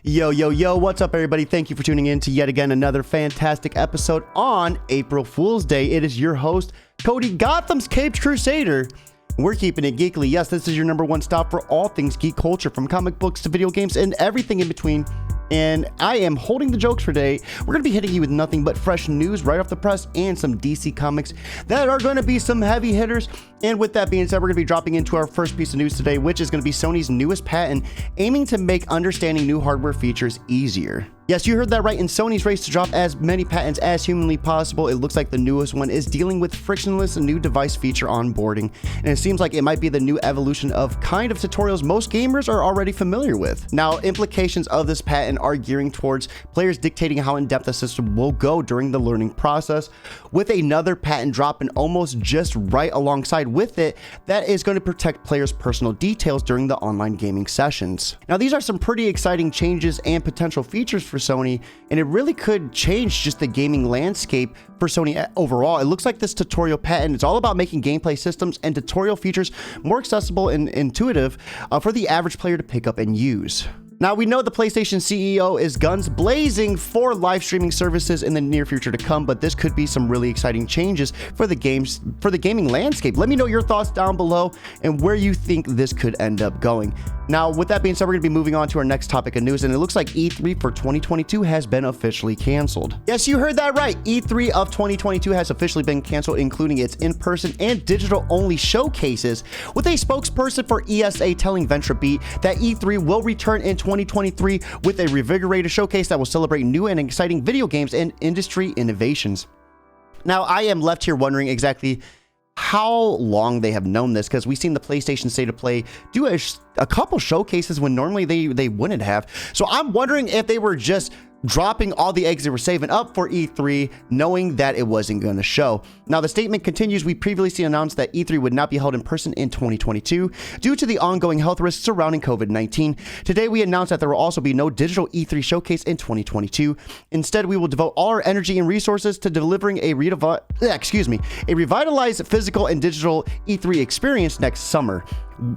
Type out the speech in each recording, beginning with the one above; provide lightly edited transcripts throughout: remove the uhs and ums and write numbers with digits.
Yo, what's up, everybody? Thank you for tuning in to yet again another fantastic episode on April Fool's Day. It is your host, Cody, Gotham's Caped Crusader. We're keeping it geekly. Yes, this is your number one stop for all things geek culture, from comic books to video games and everything in between. And I am holding the jokes for today. We're going to be hitting you with nothing but fresh news right off the press and some DC comics that are going to be some heavy hitters. And with that being said, we're going to be dropping into our first piece of news today, which is going to be Sony's newest patent aiming to make understanding new hardware features easier. Yes, you heard that right. In Sony's race to drop as many patents as humanly possible, it looks like the newest one is dealing with frictionless new device feature onboarding. And it seems like it might be the new evolution of kind of tutorials most gamers are already familiar with. Now, implications of this patent are gearing towards players dictating how in-depth the system will go during the learning process, with another patent dropping almost just right alongside with it that is going to protect players' personal details during the online gaming sessions. Now, these are some pretty exciting changes and potential features for Sony, and it really could change just the gaming landscape for Sony overall. It looks like this tutorial patent is all about making gameplay systems and tutorial features more accessible and intuitive for the average player to pick up and use. Now, we know the PlayStation CEO is guns blazing for live streaming services in the near future to come, but this could be some really exciting changes for the gaming landscape. Let me know your thoughts down below and where you think this could end up going. Now, with that being said, we're going to be moving on to our next topic of news, and it looks like E3 for 2022 has been officially canceled. Yes, you heard that right. E3 of 2022 has officially been canceled, including its in-person and digital-only showcases, with a spokesperson for ESA telling VentureBeat that E3 will return in 2023 with a revigorated showcase that will celebrate new and exciting video games and industry innovations. Now, I am left here wondering exactly how long they have known this, because we've seen the PlayStation State of Play do a couple showcases when normally they wouldn't have. So I'm wondering if they were just dropping all the eggs they were saving up for E3, knowing that it wasn't going to show. Now, the statement continues, we previously announced that E3 would not be held in person in 2022 due to the ongoing health risks surrounding COVID-19. Today, we announced that there will also be no digital E3 showcase in 2022. Instead, we will devote all our energy and resources to delivering a revitalized physical and digital E3 experience next summer.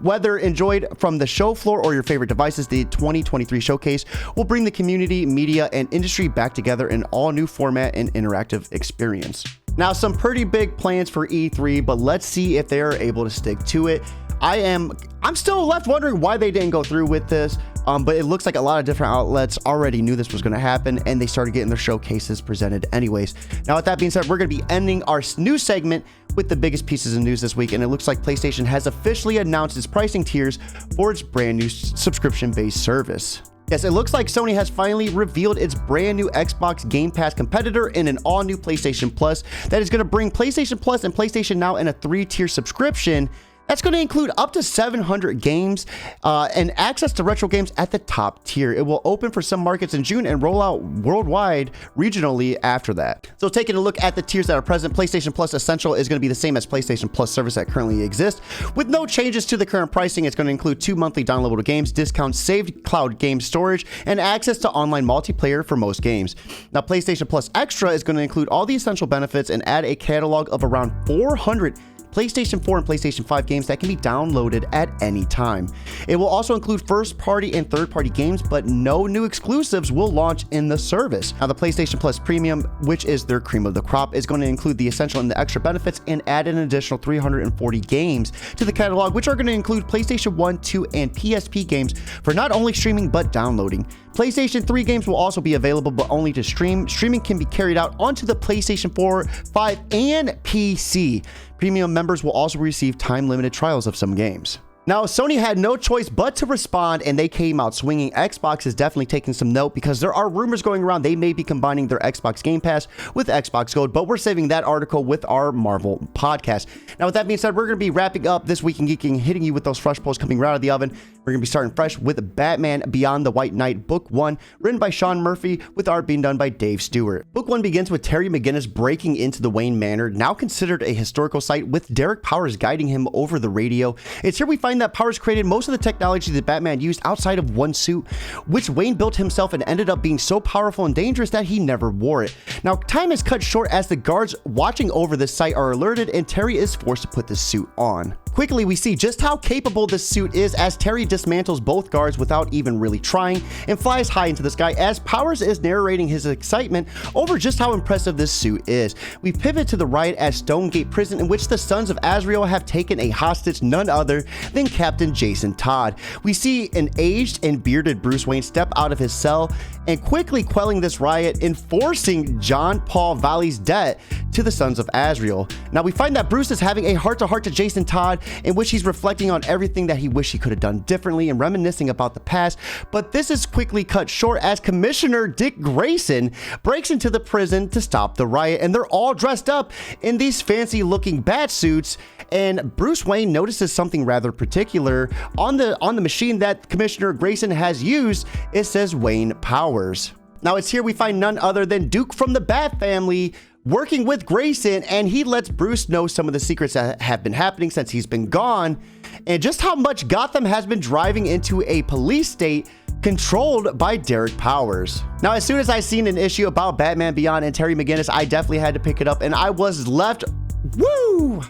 Whether enjoyed from the show floor or your favorite devices, the 2023 showcase will bring the community, media, and industry back together in all new format and interactive experience. Now, some pretty big plans for E3, but let's see if they're able to stick to it. I'm still left wondering why they didn't go through with this. But it looks like a lot of different outlets already knew this was going to happen, and they started getting their showcases presented anyways. Now, with that being said, we're going to be ending our news segment with the biggest pieces of news this week, and it looks like PlayStation has officially announced its pricing tiers for its brand new subscription-based service. Yes, it looks like Sony has finally revealed its brand new Xbox Game Pass competitor in an all-new PlayStation Plus that is going to bring PlayStation Plus and PlayStation Now in a 3-tier subscription. That's going to include up to 700 games and access to retro games at the top tier. It will open for some markets in June and roll out worldwide regionally after that. So taking a look at the tiers that are present, PlayStation Plus Essential is going to be the same as PlayStation Plus service that currently exists, with no changes to the current pricing. It's going to include 2 monthly downloadable games, discounts, saved cloud game storage, and access to online multiplayer for most games. Now, PlayStation Plus Extra is going to include all the essential benefits and add a catalog of around 400 PlayStation 4 and PlayStation 5 games that can be downloaded at any time. It will also include first-party and third-party games, but no new exclusives will launch in the service. Now, the PlayStation Plus Premium, which is their cream of the crop, is going to include the essential and the extra benefits and add an additional 340 games to the catalog, which are going to include PlayStation 1, 2, and PSP games for not only streaming but downloading. PlayStation 3 games will also be available, but only to stream. Streaming can be carried out onto the PlayStation 4, 5, and PC. Premium members will also receive time-limited trials of some games. Now, Sony had no choice but to respond, and they came out swinging. Xbox is definitely taking some note, because there are rumors going around they may be combining their Xbox Game Pass with Xbox Gold, but we're saving that article with our Marvel podcast. Now, with that being said, we're going to be wrapping up This Week in Geeking, hitting you with those fresh posts coming right out of the oven. We're going to be starting fresh with Batman Beyond the White Knight, Book 1, written by Sean Murphy, with art being done by Dave Stewart. Book 1 begins with Terry McGinnis breaking into the Wayne Manor, now considered a historical site, with Derek Powers guiding him over the radio. It's here we find that Powers created most of the technology that Batman used outside of one suit, which Wayne built himself and ended up being so powerful and dangerous that he never wore it. Now, time is cut short as the guards watching over this site are alerted, and Terry is forced to put the suit on. Quickly, we see just how capable this suit is as Terry dismantles both guards without even really trying and flies high into the sky as Powers is narrating his excitement over just how impressive this suit is. We pivot to the right at Stonegate Prison, in which the Sons of Azrael have taken a hostage, none other than Captain Jason Todd. We see an aged and bearded Bruce Wayne step out of his cell and quickly quelling this riot, enforcing John Paul Valley's debt to the Sons of Azrael. Now we find that Bruce is having a heart-to-heart to Jason Todd, in which he's reflecting on everything that he wished he could have done differently and reminiscing about the past, but this is quickly cut short as Commissioner Dick Grayson breaks into the prison to stop the riot, and they're all dressed up in these fancy looking bat suits, and Bruce Wayne notices something rather particular on the machine that Commissioner Grayson has used. It says Wayne Powers. Now it's here we find none other than Duke from the Bat family working with Grayson, and he lets Bruce know some of the secrets that have been happening since he's been gone, and just how much Gotham has been driving into a police state controlled by Derek Powers. Now, as soon as I seen an issue about Batman Beyond and Terry McGinnis, I definitely had to pick it up, and I was left, woo!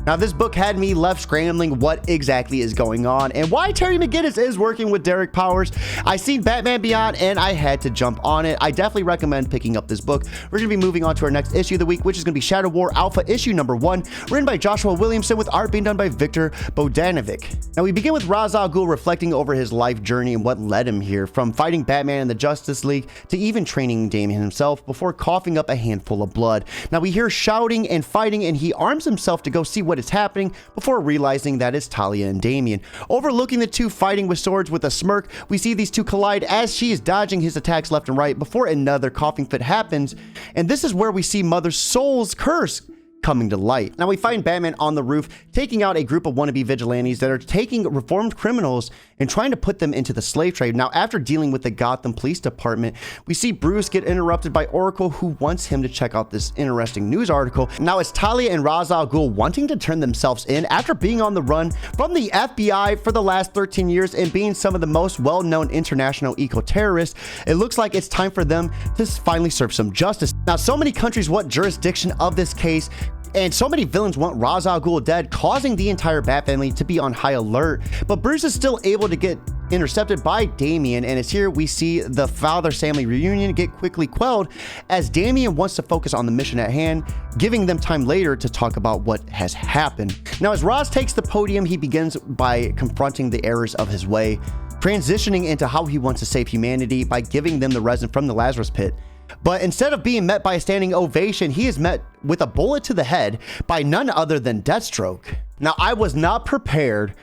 Now, this book had me left scrambling what exactly is going on and why Terry McGinnis is working with Derek Powers. I seen Batman Beyond and I had to jump on it. I definitely recommend picking up this book. We're going to be moving on to our next issue of the week, which is going to be Shadow War Alpha issue number 1, written by Joshua Williamson with art being done by Victor Bodanovic. Now, we begin with Ra's al Ghul reflecting over his life journey and what led him here, from fighting Batman in the Justice League to even training Damian himself before coughing up a handful of blood. Now, we hear shouting and fighting, and he arms himself to go see what is happening before realizing that it's Talia and Damian. Overlooking the two fighting with swords with a smirk, we see these two collide as she is dodging his attacks left and right before another coughing fit happens, and this is where we see Mother Soul's curse coming to light. Now we find Batman on the roof taking out a group of wannabe vigilantes that are taking reformed criminals and trying to put them into the slave trade. Now, after dealing with the Gotham Police Department, we see Bruce get interrupted by Oracle, who wants him to check out this interesting news article. Now it's Talia and Ra's al Ghul wanting to turn themselves in after being on the run from the FBI for the last 13 years and being some of the most well-known international eco-terrorists. It looks like it's time for them to finally serve some justice. Now, so many countries want jurisdiction of this case, and so many villains want Ra's al Ghul dead, causing the entire Bat family to be on high alert. But Bruce is still able to get intercepted by Damian, and it's here we see the father-family reunion get quickly quelled as Damian wants to focus on the mission at hand, giving them time later to talk about what has happened. Now, as Ra's takes the podium, he begins by confronting the errors of his way, transitioning into how he wants to save humanity by giving them the resin from the Lazarus pit. But instead of being met by a standing ovation, he is met with a bullet to the head by none other than Deathstroke. Now, I was not prepared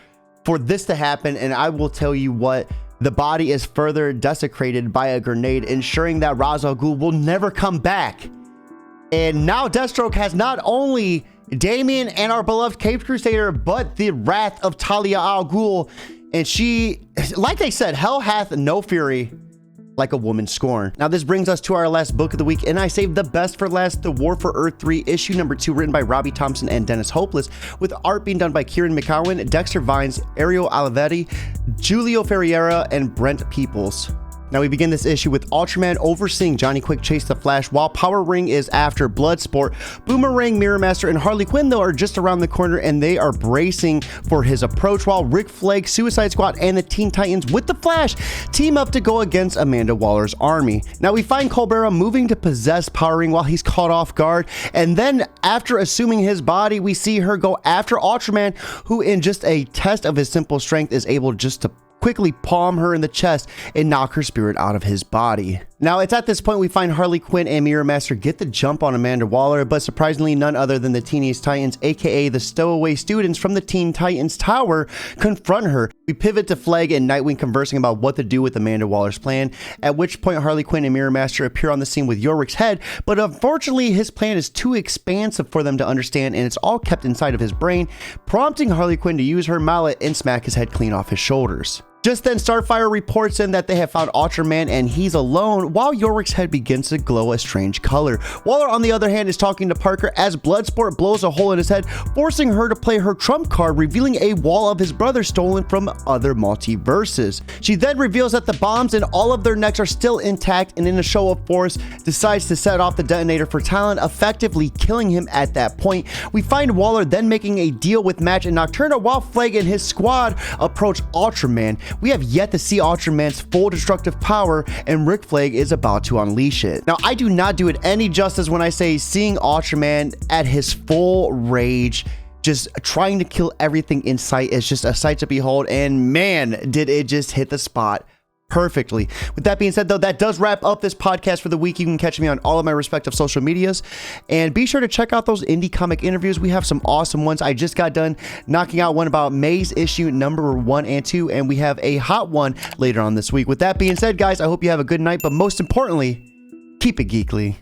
for this to happen, and I will tell you what, the body is further desecrated by a grenade, ensuring that Ra's al Ghul will never come back. And now Deathstroke has not only Damian and our beloved Caped Crusader, but the wrath of Talia al Ghul. And she, like they said, hell hath no fury like a woman scorned. Now, this brings us to our last book of the week, and I saved the best for last, The War for Earth 3, issue number 2, written by Robbie Thompson and Dennis Hopeless, with art being done by Kieran McCowan, Dexter Vines, Ariel Olivetti, Julio Ferreira, and Brent Peoples. Now we begin this issue with Ultraman overseeing Johnny Quick chase the Flash, while Power Ring is after Bloodsport. Boomerang, Mirror Master, and Harley Quinn, though, are just around the corner, and they are bracing for his approach, while Rick Flag, Suicide Squad, and the Teen Titans with the Flash team up to go against Amanda Waller's army. Now we find Colbera moving to possess Power Ring while he's caught off guard, and then after assuming his body, we see her go after Ultraman, who in just a test of his simple strength is able just to quickly palm her in the chest and knock her spirit out of his body. Now, it's at this point we find Harley Quinn and Mirror Master get the jump on Amanda Waller, but surprisingly none other than the Teenage Titans, aka the stowaway students from the Teen Titans Tower, confront her. We pivot to Flag and Nightwing conversing about what to do with Amanda Waller's plan, at which point Harley Quinn and Mirror Master appear on the scene with Yorick's head, but unfortunately his plan is too expansive for them to understand, and it's all kept inside of his brain, prompting Harley Quinn to use her mallet and smack his head clean off his shoulders. Just then, Starfire reports in that they have found Ultraman and he's alone, while Yorick's head begins to glow a strange color. Waller, on the other hand, is talking to Parker as Bloodsport blows a hole in his head, forcing her to play her trump card, revealing a wall of his brother stolen from other multiverses. She then reveals that the bombs in all of their necks are still intact, and in a show of force, decides to set off the detonator for Talon, effectively killing him at that point. We find Waller then making a deal with Match and Nocturna while Flag and his squad approach Ultraman. We have yet to see Ultraman's full destructive power, and Rick Flag is about to unleash it. Now, I do not do it any justice when I say seeing Ultraman at his full rage, just trying to kill everything in sight, is just a sight to behold, and man, did it just hit the spot perfectly. With that being said, though, that does wrap up this podcast for the week. You can catch me on all of my respective social medias, and be sure to check out those indie comic interviews. We have some awesome ones. I just got done knocking out one about May's issue number 1 and 2, and we have a hot one later on this week. With that being said, guys, I hope you have a good night, but most importantly, keep it geekly.